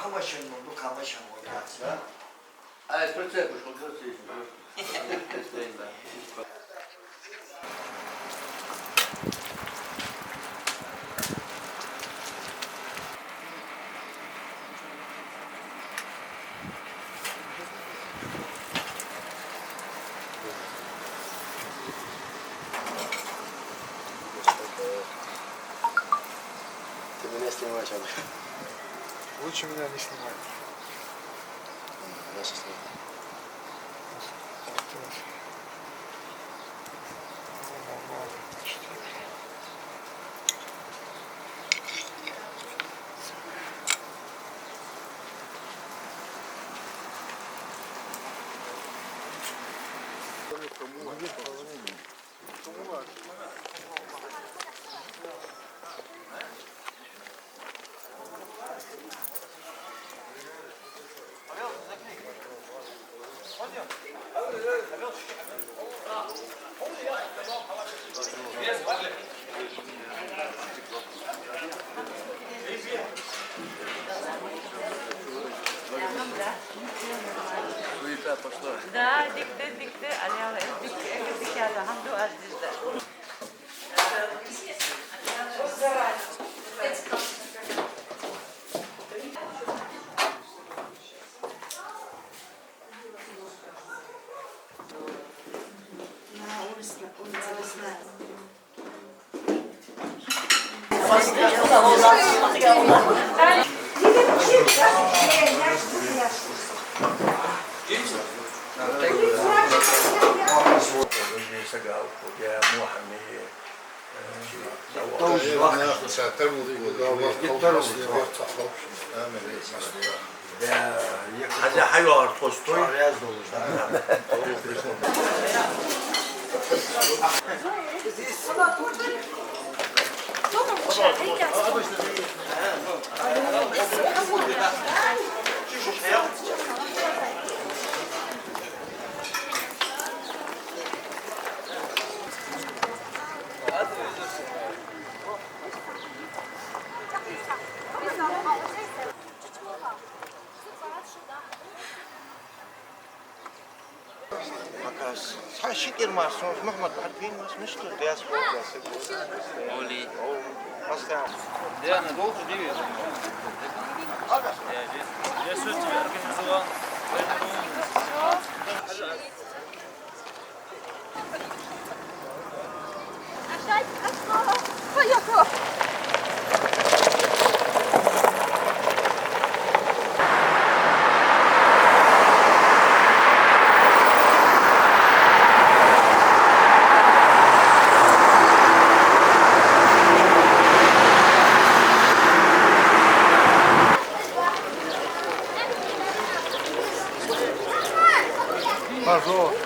Kamaşın oldu, kamaşın oldu aslında. Evet, kötü yapmış, o kötü yapmış. Ты меня снимаешь, а? Лучше меня не снимай. Я сейчас снимаю. Суета пошла. Да, дикти, алява, дикти, hamdu azizde. هذا حلو القسطوي. شكر مرسوم محمد عارفين مش قياس Oli. مصنع Diana, doldu değil mi? Ya söz gibi herkesin zaman. Пожалуйста.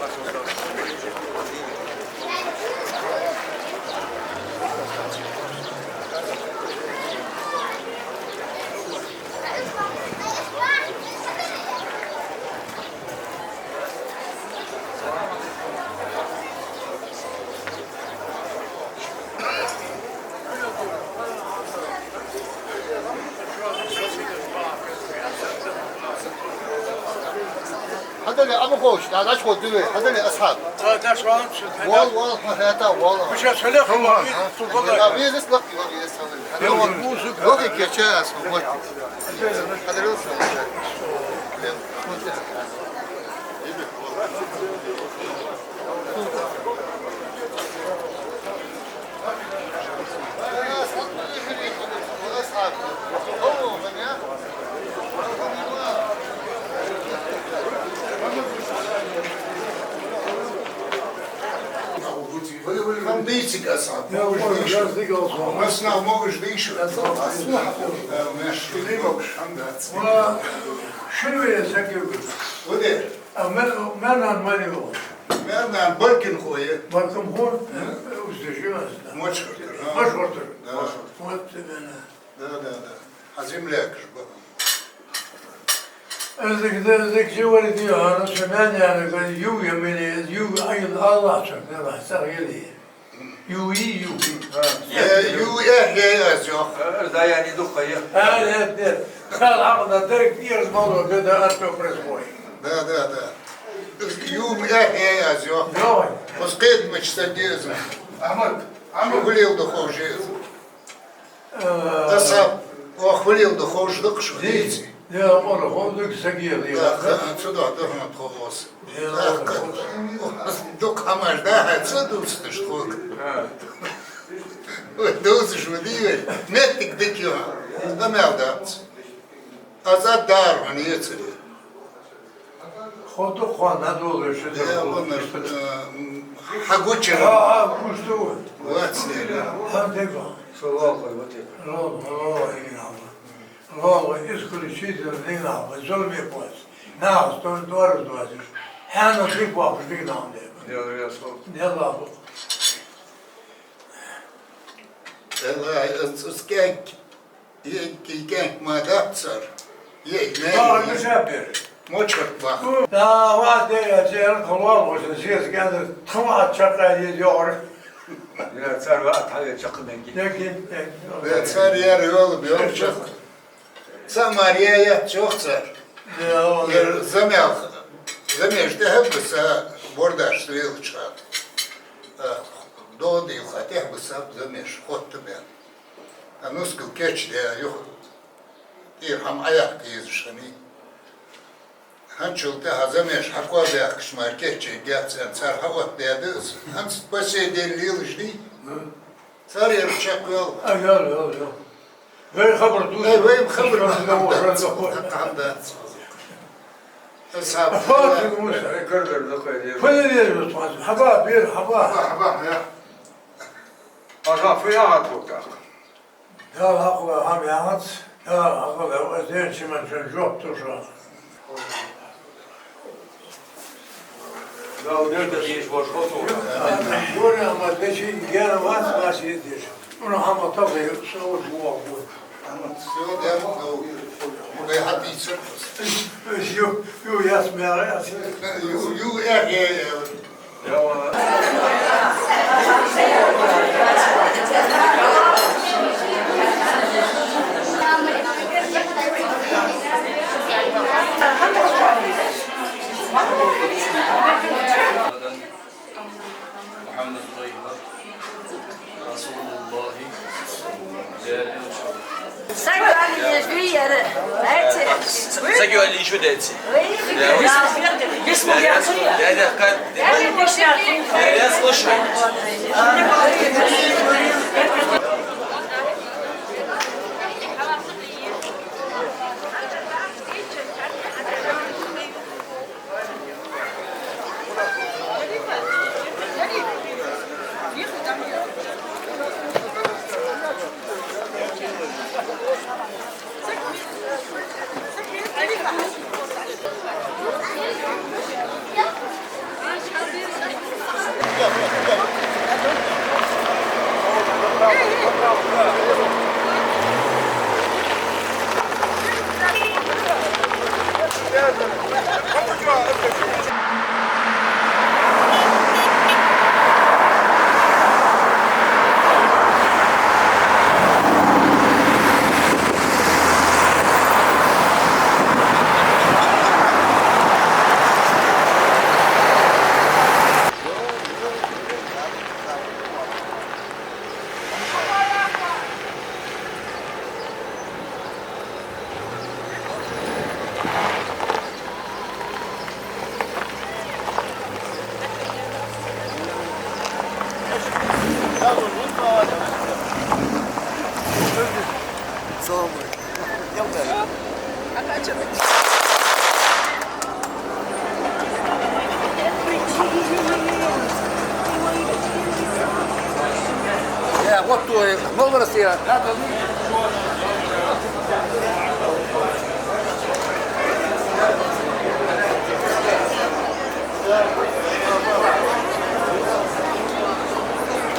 هذا اللي أبو خوش لا أشوف دوي هذا اللي أصحاب ده شوان والله هذا والله مش هسلك لا بيز لك هذا هو الموسيقى هو كيشاس هذا لو Van deze kassa. Masna mogen deze. شنو يسكر؟ ودير. ما نعمل يوم. مرنا بركن خويا. بركم هون وستجيب هسه. مشكور. مشكور. لا. حزم لك. ذيك جوالي دي أنا سمعني يعني قال يو يمني يو أيضا الله شكرا سأغيري Yuhi. Ju är alltså. Da yani dukkayı. Evet. Kral hakkında direkt bir malı bir de atıyor presboy. Да. Ju är alltså. Давай. Пускай мечта дезна. Охвалил духовжи. Асап охвалил духовждык что дети. Ya onu holduk sagir ya. Отсюда должен отховос. Дук хамаш, да, отсюда устыш хук. Дозыш выдивай, метник дикио. Да мелдапц. Азат дарван ецели. Holduk kuana dolu şu da. Я вон хагучера. Kuştu. Вацнели. Ha teka. Soğuk koy bu tek. Rolo inava. Rolo iskuličitir inava. Zulmi pas. Nas to doğru duasır. Hano bir bakış bir namde. Ya soğuk. Ne lafı? Скенк. Кенк мадапцар. Daha ne yapıyor? Мочкарт бах. Daha değerler kolay olsun. Siz gelir tama çakar ediyor. Ya sarva ataya çakından git. De ki. Ve цар yer yolu bir olacak. Samaria'ya çok цар. Замял. Замежде хебса бордаш стрелчат. Доди хотя бы сам замеш ход тебе. А ну скил keçti yok. İrham ayak diyizişini. Hançıltı hazamеш hakwa be akşmar keçi gatsan çar havat deydiz. Hans başı delilişni. Çar yer çakıl. Yok. Ve haber du. Benim haberim hamda. Ashab. Fatih Musa. Kırdır dukkayı. Fayda veriyoruz Fatih. Haba bir haba. Haba ya. Arha fıya at burada. Ya haklı ham yağız. Ya haklı. Özel çimen yoktur şu an. Ya nerede iş boş oldu? Buraya ama ne şey gene var yedir. Onu ama tabii soğuk bu. Сегодня мы hadis. Yok yazmaya. Ju är Ya ona. Muhammed Beyler, Resulullah, değerli uçaklar. Sai qua di sviare, Sai che voglio ci vedete? Che smugliazzo Я слушаю. Вот то, много раз я.